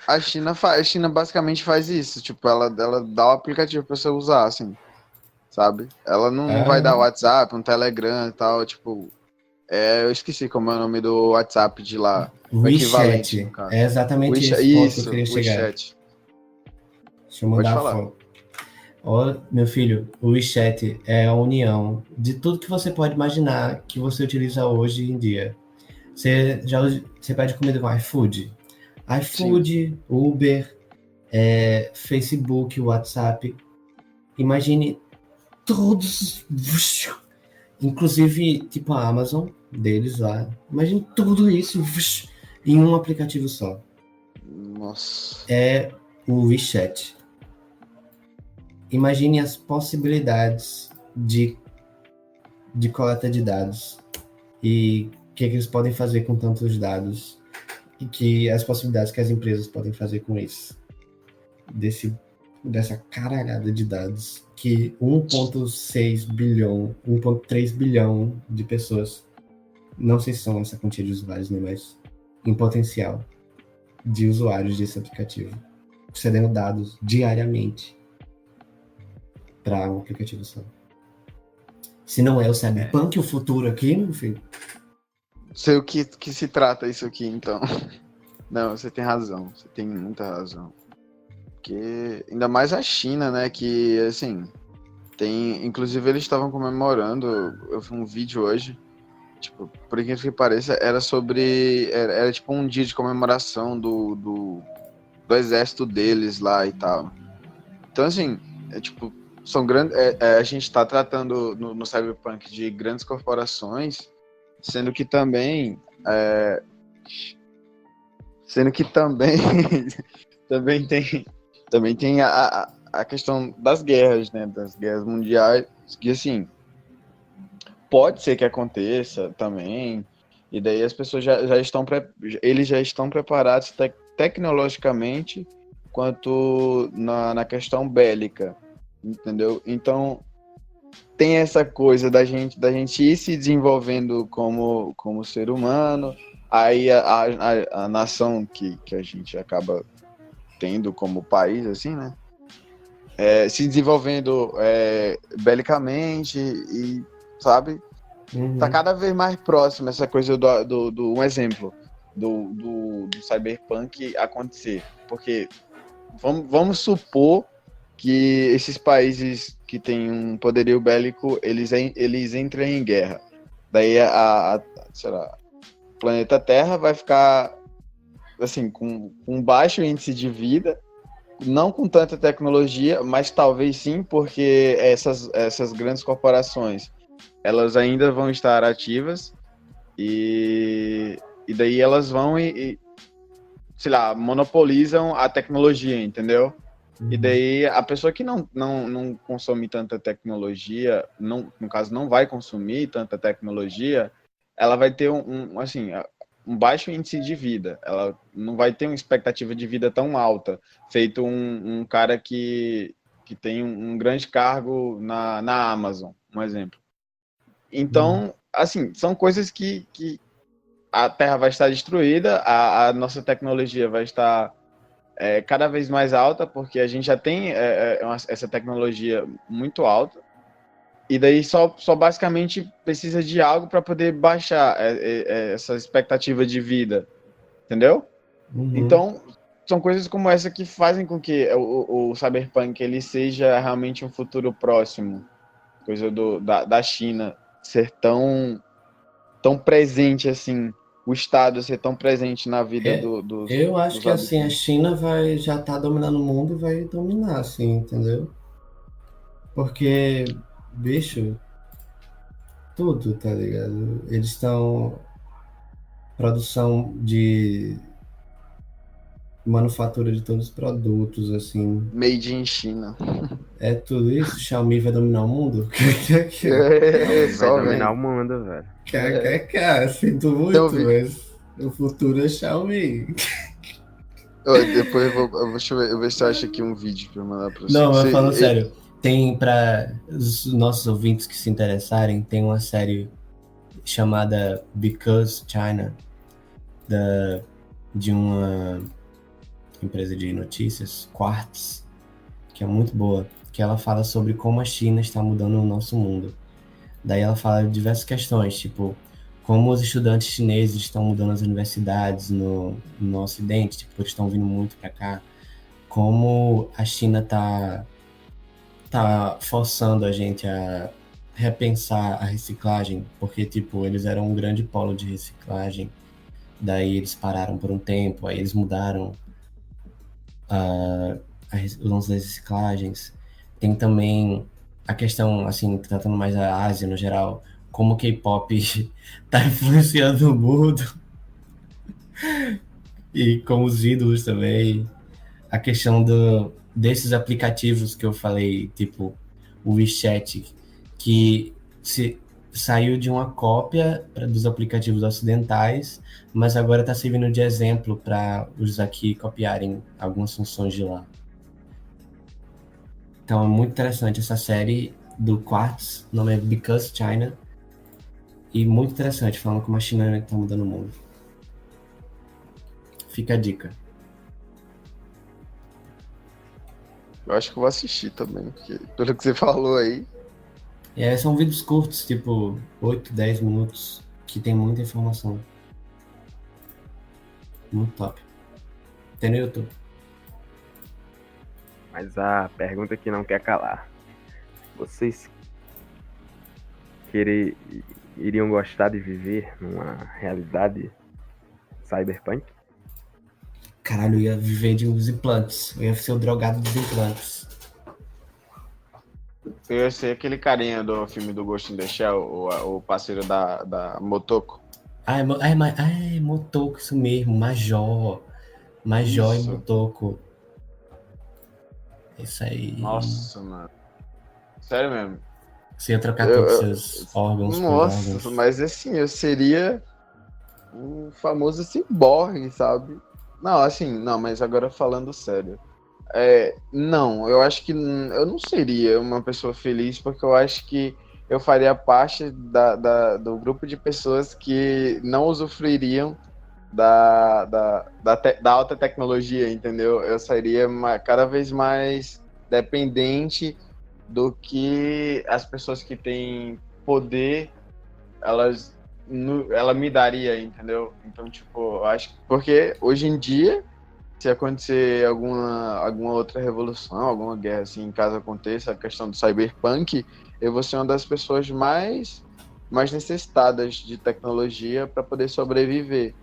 A China basicamente faz isso, tipo, ela dá o aplicativo pra você usar, assim, sabe? Ela não vai dar Ah, WhatsApp, um Telegram e tal, tipo, eu esqueci como é o nome do WhatsApp de lá, o equivalente, no WeChat. caso. É exatamente esse ponto que eu Isso, queria o chegar. WeChat. Deixa eu Pode mandar a falar. foto. Ó, meu filho, o WeChat é a união de tudo que você pode imaginar que você utiliza hoje em dia. Você pede comida com iFood? Sim. iFood, Uber, Facebook, WhatsApp. Imagine todos, inclusive tipo a Amazon deles lá. Imagine tudo isso em um aplicativo só. Nossa. É o WeChat. Imagine as possibilidades de coleta de dados e o que eles podem fazer com tantos dados e que as possibilidades que as empresas podem fazer com isso. Dessa caralhada de dados que 1,6 bilhão, 1,3 bilhão de pessoas, não sei se são essa quantia de usuários, né, mas em potencial de usuários desse aplicativo, cedendo dados diariamente para um aplicativo só. Se não é o Cyberpunk, o futuro aqui, meu filho. Sei o que se trata isso aqui, então. Não, você tem razão. Você tem muita razão. Porque ainda mais a China, né? Que, assim, tem... Inclusive, eles estavam comemorando... Eu vi um vídeo hoje. Tipo, por incrível que pareça, era sobre... Era tipo um dia de comemoração do exército deles lá e tal. Então, assim, tipo... São grandes... a gente tá tratando no Cyberpunk de grandes corporações, sendo que também também tem a questão das guerras, né, das guerras mundiais, que assim, pode ser que aconteça também, e daí as pessoas eles já estão preparados tecnologicamente quanto na questão bélica, entendeu? Então tem essa coisa da gente ir se desenvolvendo como ser humano, aí a nação que a gente acaba tendo como país, assim, né? Se desenvolvendo belicamente e, sabe? Tá cada vez mais próximo essa coisa do um exemplo do Cyberpunk acontecer. Porque vamos supor que esses países que têm um poderio bélico, eles entram em guerra. Daí sei lá, o planeta Terra vai ficar assim, com baixo índice de vida, não com tanta tecnologia, mas talvez sim, porque essas grandes corporações elas ainda vão estar ativas e daí elas vão sei lá, monopolizam a tecnologia, entendeu? E daí a pessoa que não consome tanta tecnologia, no caso não vai consumir tanta tecnologia, ela vai ter um baixo índice de vida. Ela não vai ter uma expectativa de vida tão alta, feito um cara que tem um grande cargo na Amazon, um exemplo. Então, assim, são coisas que a Terra vai estar destruída, a nossa tecnologia vai estar cada vez mais alta, porque a gente já tem essa tecnologia muito alta, e daí só basicamente precisa de algo para poder baixar essa expectativa de vida, entendeu? Então, são coisas como essa que fazem com que o Cyberpunk ele seja realmente um futuro próximo, coisa da China ser tão presente assim, o Estado ser tão presente na vida Eu acho dos que assim, a habitantes. China já tá dominando o mundo e vai dominar, assim, entendeu? Porque, bicho, tudo, tá ligado? Eles estão. Produção de manufatura de todos os produtos, assim. Made in China. É tudo isso? Xiaomi vai dominar o mundo? Xiaomi vai Só dominar vem. o mundo, velho. Sinto Então, muito, mas o futuro é Xiaomi. depois deixa eu ver se eu acho aqui um vídeo pra mandar pra você. Não, mas falando sério, tem para os nossos ouvintes que se interessarem, tem uma série chamada Because China, de uma empresa de notícias, Quartz, que é muito boa, que ela fala sobre como a China está mudando o nosso mundo. Daí ela fala de diversas questões, tipo, como os estudantes chineses estão mudando as universidades no Ocidente, tipo, eles estão vindo muito para cá, como a China tá forçando a gente a repensar a reciclagem, porque, tipo, eles eram um grande polo de reciclagem, daí eles pararam por um tempo, aí eles mudaram o lance das reciclagens. Tem também a questão, assim, tratando mais a Ásia no geral, como o K-pop tá influenciando o mundo e como os ídolos também. A questão desses aplicativos que eu falei, tipo o WeChat, que saiu de uma cópia dos aplicativos ocidentais, mas agora está servindo de exemplo para os aqui copiarem algumas funções de lá. Então é muito interessante essa série do Quartz, o nome é Because China, e muito interessante, falando como a China está mudando o mundo. Fica a dica. Eu acho que eu vou assistir também, porque pelo que você falou aí. São vídeos curtos, tipo 8, 10 minutos, que tem muita informação. Muito top. Tem no YouTube. Mas a pergunta que não quer calar. Vocês iriam gostar de viver numa realidade cyberpunk? Caralho, eu ia viver de uns implantes. Eu ia ser o drogado dos implantes. Eu ia ser aquele carinha do filme do Ghost in the Shell, o parceiro da Motoko. É Motoko, isso mesmo. Major e Isso. Motoko. Isso aí. Nossa, mano. Sério mesmo. Você ia trocar todos os seus órgãos por órgãos. Nossa, mas assim, eu seria o famoso ciborgue, sabe? Não, assim, não, mas agora falando sério. Não, eu acho que eu não seria uma pessoa feliz, porque eu acho que eu faria parte do grupo de pessoas que não usufruiriam da alta tecnologia, entendeu? Eu seria cada vez mais dependente do que as pessoas que têm poder, ela me daria, entendeu? Então, tipo, eu acho que, porque hoje em dia, se acontecer alguma outra revolução, alguma guerra assim, caso aconteça a questão do cyberpunk, eu vou ser uma das pessoas mais necessitadas de tecnologia para poder sobreviver.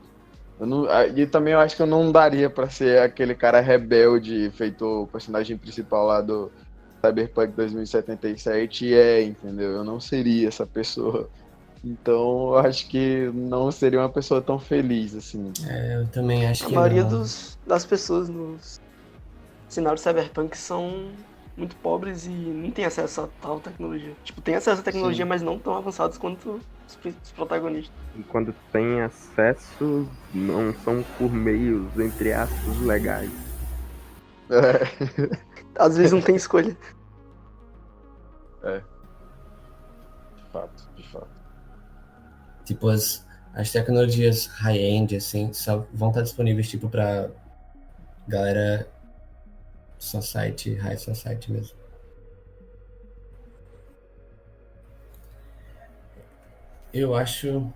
E também eu acho que eu não daria para ser aquele cara rebelde feito o personagem principal lá Cyberpunk 2077 entendeu? Eu não seria essa pessoa. Então, eu acho que não seria uma pessoa tão feliz, assim. Eu também acho A que maioria não. das pessoas nos cenários cyberpunk são muito pobres e não tem acesso a tal tecnologia. Tipo, tem acesso à tecnologia, Sim. mas não tão avançados quanto os protagonistas. E quando tem acesso, não são por meios, entre aspas, legais. Às vezes não tem escolha. De fato, de fato. Tipo, as tecnologias high-end, assim, só vão estar disponíveis, tipo, pra galera society, high society mesmo. Eu acho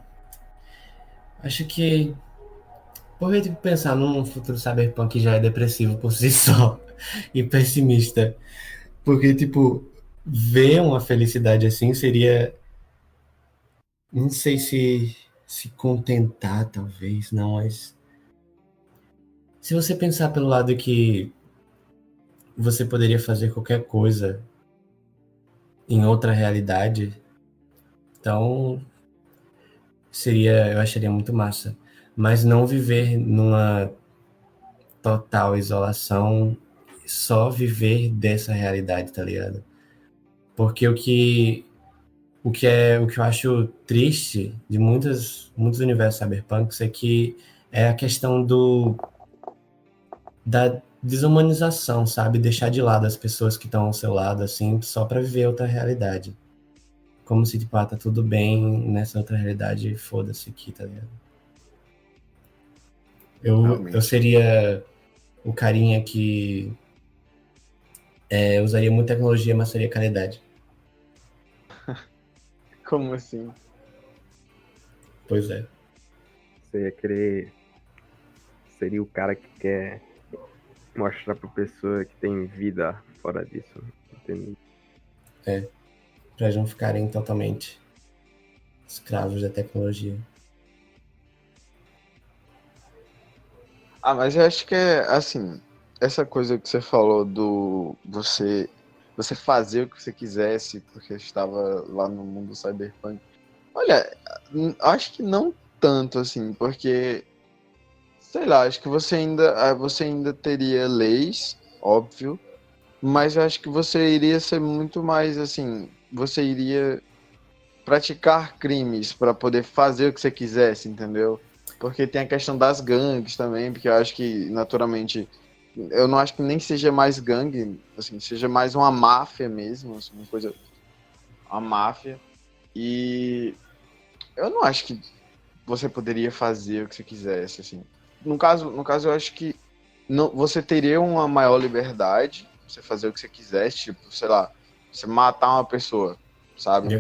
que, porque, tipo, pensar num futuro cyberpunk já é depressivo por si só e pessimista. Porque, tipo, ver uma felicidade assim seria, não sei se contentar, talvez, não, mas se você pensar pelo lado que você poderia fazer qualquer coisa em outra realidade, então eu acharia muito massa. Mas não viver numa total isolação, só viver dessa realidade, tá ligado? Porque o que eu acho triste de muitos universos cyberpunks é que é a questão da desumanização, sabe? Deixar de lado as pessoas que estão ao seu lado, assim, só pra viver outra realidade. Como se, tipo, tá tudo bem nessa outra realidade, foda-se aqui, tá ligado? Eu Realmente. seria o carinha que usaria muita tecnologia, mas seria caridade. Como assim? Pois é. Você ia querer. Seria o cara que quer mostrar pra pessoa que tem vida fora disso. Entende? Pra não ficarem totalmente escravos da tecnologia. Ah, mas eu acho que é assim, essa coisa que você falou do você fazer o que você quisesse porque estava lá no mundo cyberpunk. Olha, acho que não tanto assim, porque sei lá, acho que você ainda teria leis, óbvio, mas eu acho que você iria ser muito mais assim, você iria praticar crimes para poder fazer o que você quisesse, entendeu? Porque tem a questão das gangues também, porque eu acho que naturalmente eu não acho que nem seja mais gangue, assim, seja mais uma máfia mesmo, assim, uma coisa, uma máfia. E eu não acho que você poderia fazer o que você quisesse, assim. No caso eu acho que não, você teria uma maior liberdade, você fazer o que você quisesse, tipo, sei lá, você matar uma pessoa, sabe?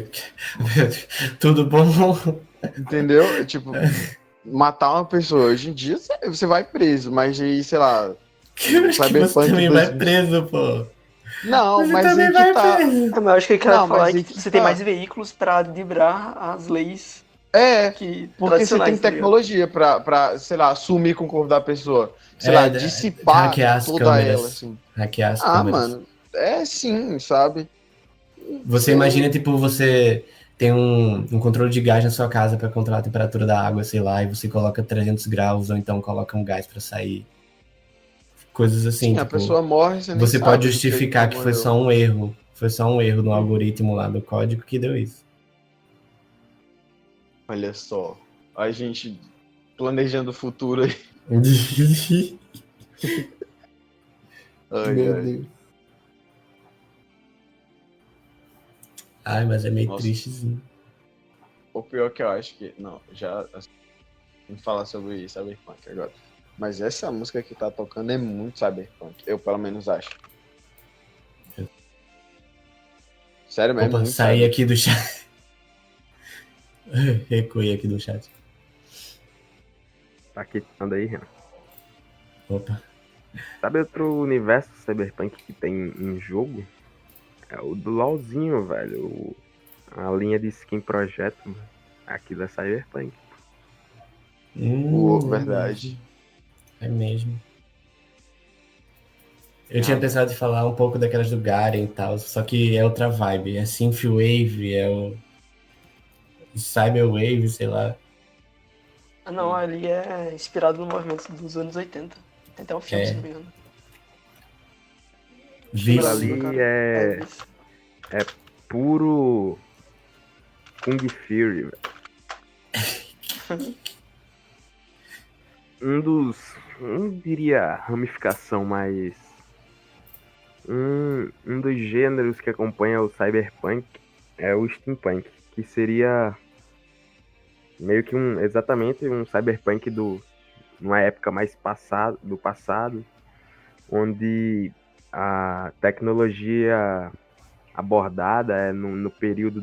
Tudo bom? Entendeu? Tipo, matar uma pessoa. Hoje em dia você vai preso, mas aí, sei lá, Eu o acho que você Cyberpunk também vai 2000. preso, pô. Não, Você mas também aí que vai tá. preso. Mas eu acho que ele quer Não, falar mas é aí que que você tem mais tá. veículos pra driblar as leis É, que porque você tem tradicionais, tá ligado? tecnologia pra, sei lá, sumir com o corpo da pessoa. Sei lá, É, dissipar hackear as toda ela, câmeras. assim. Hackear as Ah, câmeras. mano, é sim, sabe? Você imagina, tipo, você tem um controle de gás na sua casa pra controlar a temperatura da água, sei lá, e você coloca 300 graus, ou então coloca um gás pra sair. Coisas assim, Sim, a tipo, pessoa morre, você nem você pode sabe do que ela justificar que foi morreu. só um erro. Foi só um erro no Uhum. algoritmo lá do código que deu isso. Olha só, a gente planejando o futuro aí. Ai, Meu ai. Deus. Ai, mas é meio Nossa, tristezinho. o pior que eu acho que. Não, já. Assim, vamos falar sobre Cyberpunk agora. Mas essa música que tá tocando é muito Cyberpunk. Eu, pelo menos, acho. Sério, é Opa, muito saí Cyberpunk. aqui do chat. Recuei aqui do chat. Tá quitando aí, Renan. Opa. Sabe outro universo cyberpunk que tem em jogo? É o do LoLzinho, velho. A linha de skin projeto, mano. Aquilo é cyberpunk. É O, mesmo. verdade. É mesmo. Eu tinha pensado em falar um pouco daquelas do Garen e tal, só que é outra vibe. É Synthwave, é o Cyberwave, sei lá. Ah, não, ali é inspirado no movimento dos anos 80. Tem até um filme, se É não me engano. Achei Aquilo legalzinho, Vício. ali cara. É é isso. puro Kung Fury, velho. Não diria ramificação, mas um dos gêneros que acompanha o cyberpunk é o steampunk, que seria meio que exatamente um cyberpunk numa época mais do passado, onde a tecnologia abordada é no período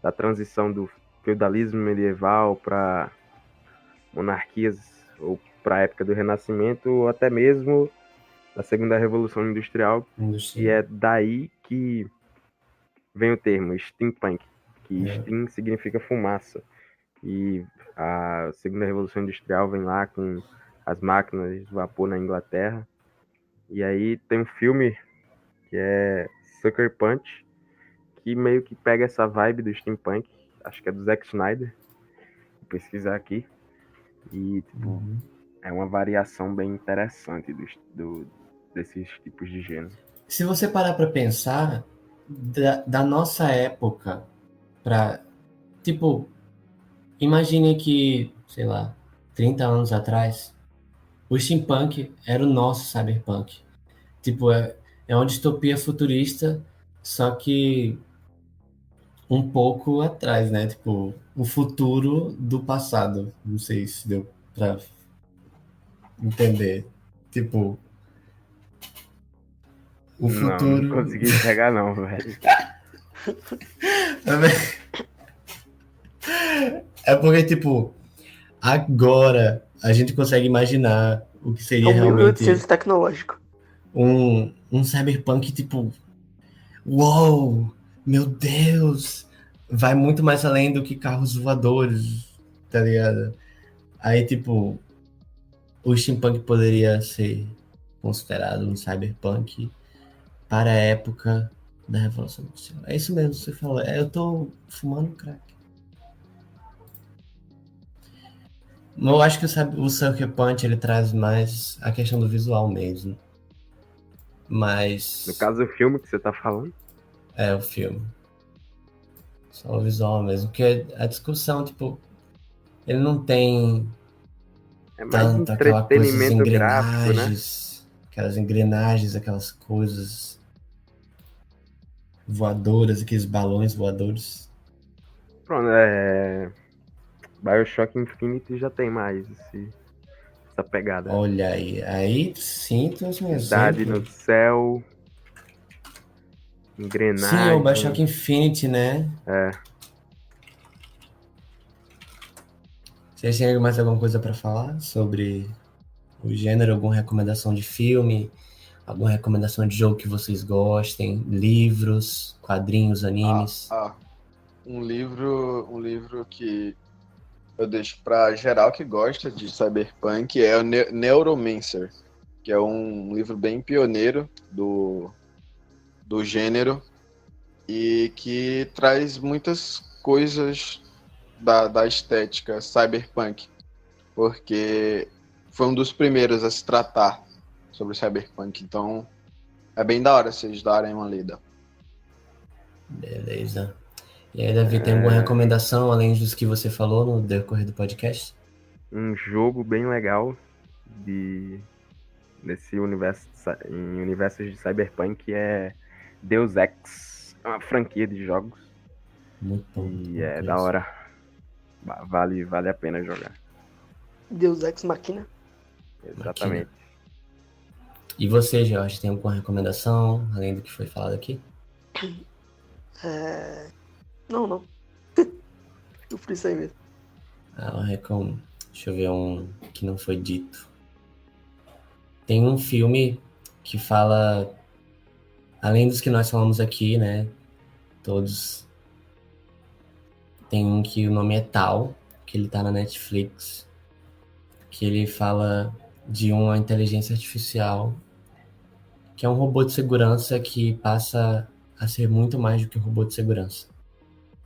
da transição do feudalismo medieval para monarquias ou para a época do Renascimento, ou até mesmo da Segunda Revolução Industrial, e Indústria. é daí que vem o termo steampunk, que É. steam significa fumaça, e a Segunda Revolução Industrial vem lá com as máquinas de vapor na Inglaterra, e aí tem um filme que é Sucker Punch, que meio que pega essa vibe do steampunk, acho que é do Zack Snyder, vou pesquisar aqui, e tipo, Uhum. é uma variação bem interessante desses tipos de gênero. Se você parar pra pensar, da nossa época pra. Tipo, imagine que, sei lá, 30 anos atrás, o steampunk era o nosso cyberpunk. Tipo, é uma distopia futurista, só que um pouco atrás, né? Tipo, o futuro do passado. Não sei se deu pra entender. Tipo, o Não futuro. consegui pegar não, velho. É porque, tipo, agora a gente consegue imaginar o que É seria um 1800 realmente tecnológico. um cyberpunk, tipo, uou, meu Deus, vai muito mais além do que carros voadores, tá ligado? Aí, tipo, o steampunk poderia ser considerado um cyberpunk para a época da Revolução Industrial. É isso mesmo que você falou. Eu tô fumando crack. Eu acho que o Sucker Punch ele traz mais a questão do visual mesmo. No Mas caso do filme que você tá falando, é o filme. Só o visual mesmo. Porque a discussão, tipo, ele não tem é mais tanto aquela coisas entretenimento gráfico, né? engrenagens, aquelas coisas voadoras, aqueles balões voadores. Pronto, BioShock Infinite já tem mais essa pegada. Olha aí sim trouxe um Cidade exemplo. no céu, Sim, é o Bioshock engrenagem. Infinite, né? É, Vocês têm mais alguma coisa para falar sobre o gênero? Alguma recomendação de filme? Alguma recomendação de jogo que vocês gostem? Livros, quadrinhos, Ah, animes? ah, um livro que eu deixo para geral que gosta de cyberpunk é o Neuromancer, que é um livro bem pioneiro do gênero e que traz muitas coisas da estética cyberpunk, porque foi um dos primeiros a se tratar sobre cyberpunk. Então, é bem da hora vocês darem uma lida. Beleza. E aí, Davi, tem alguma recomendação além dos que você falou no decorrer do podcast? um jogo bem legal de nesse em universos de Cyberpunk é Deus Ex, é uma franquia de jogos Muito e bom, é da conheço. hora. Vale a pena jogar. Deus Ex Machina. Máquina. Exatamente. E você, Jorge, tem alguma recomendação além do que foi falado aqui? Não. Eu fui isso aí mesmo. Deixa eu ver um que não foi dito. Tem um filme que fala, além dos que nós falamos aqui, né? Todos. Tem um que o nome é Tal, que ele tá na Netflix, que ele fala de uma inteligência artificial que é um robô de segurança que passa a ser muito mais do que um robô de segurança.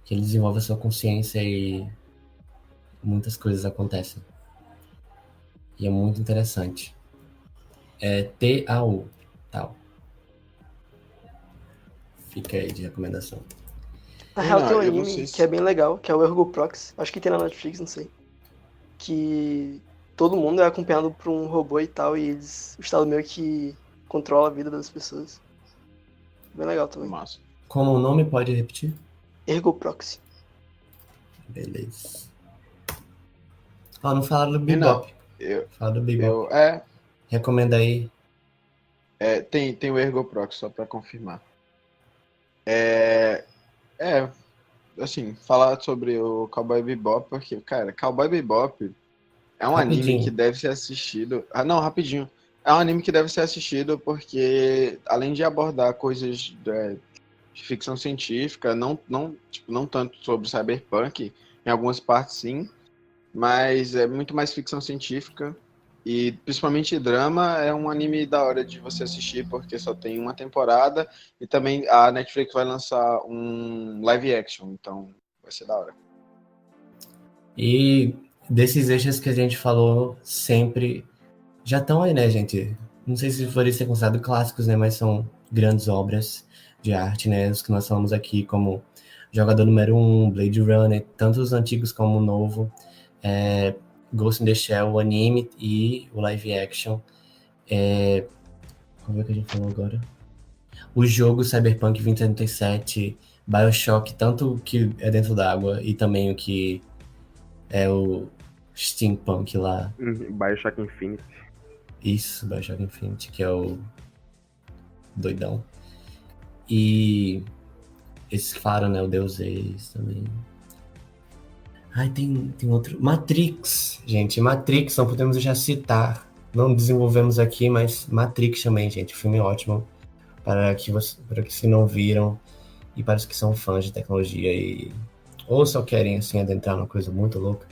Que ele desenvolve a sua consciência e muitas coisas acontecem. E é muito interessante. É TAU, tal. Fica aí de recomendação. Na real, Não, tem um eu não anime sei se- que é bem legal, que é o Ergo Proxy. Acho que tem na Netflix, não sei. Que todo mundo é acompanhado por um robô e tal, e eles, o Estado meio que controla a vida das pessoas. Bem legal também. Massa. Como o nome pode repetir? Ergo Proxy. Beleza. Ó, não falaram do Renan, Bebop. eu, Fala do Bebop. eu, é, Recomenda aí. tem o Ergoprox, só pra confirmar. É, assim, falar sobre o Cowboy Bebop, porque, cara, Cowboy Bebop é um anime que Rapidinho. deve ser assistido. Ah, não, rapidinho. É um anime que deve ser assistido porque, além de abordar coisas de ficção científica, não tanto sobre cyberpunk, em algumas partes sim, mas é muito mais ficção científica. E principalmente drama é um anime da hora de você assistir, porque só tem uma temporada e também a Netflix vai lançar um live action, então vai ser da hora. E desses extras que a gente falou sempre já estão aí, né, gente? Não sei se forem ser considerados clássicos, né? Mas são grandes obras de arte, né? Os que nós falamos aqui, como Jogador Número 1, Blade Runner, tanto os antigos como o novo, Ghost in the Shell, o anime e o live action. Como é que a gente falou agora? O jogo Cyberpunk 2077, BioShock, tanto o que é dentro d'água e também o que é o Steampunk lá. BioShock Infinite. Isso, BioShock Infinite, que é o doidão. E esses que falaram, né? O Deus Ex também. Ai, tem outro. Matrix, gente. Matrix, não podemos já citar. Não desenvolvemos aqui, mas Matrix também, gente. O filme é ótimo. Para que se não viram e para os que são fãs de tecnologia e ou só querem assim adentrar numa coisa muito louca.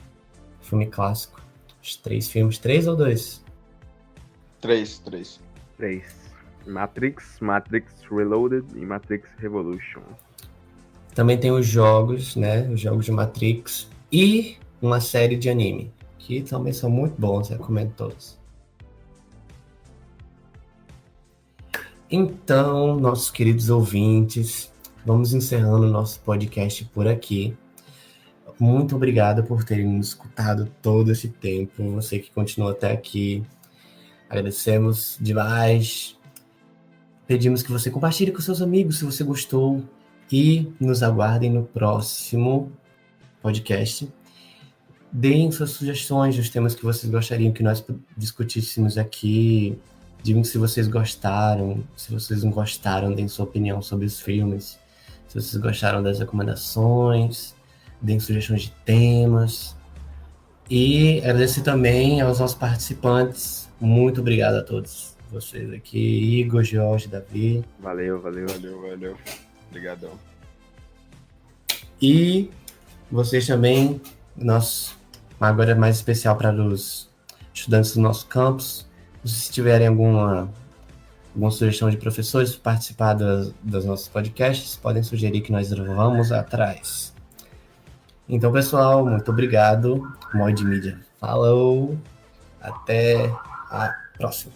Filme clássico. Os 3 filmes, 3 ou 2? 3. 3. Matrix Reloaded e Matrix Revolution. Também tem os jogos, né? Os jogos de Matrix e uma série de anime, que também são muito bons, recomendo todos. Então, nossos queridos ouvintes, vamos encerrando o nosso podcast por aqui. Muito obrigado por terem nos escutado todo esse tempo. Você que continuou até aqui. Agradecemos demais. Pedimos que você compartilhe com seus amigos se você gostou. E nos aguardem no próximo podcast. Deem suas sugestões dos temas que vocês gostariam que nós discutíssemos aqui. Digam se vocês gostaram. Se vocês não gostaram, deem sua opinião sobre os filmes. Se vocês gostaram das recomendações, deem sugestões de temas. E agradecer também aos nossos participantes. Muito obrigado a todos vocês aqui. Igor, Jorge, Davi. Valeu. Valeu. Obrigadão. E vocês também, agora é mais especial para os estudantes do nosso campus. Se tiverem alguma sugestão de professores para participar dos nossos podcasts, podem sugerir que nós vamos atrás. Então, pessoal, muito obrigado. Mod Media falou. Até a próxima.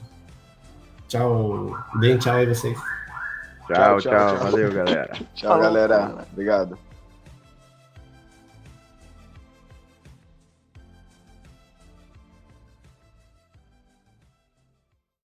Tchau. Deem tchau aí vocês. Tchau. Tchau. Valeu, galera. Tchau, Falou, galera. galera. Obrigado.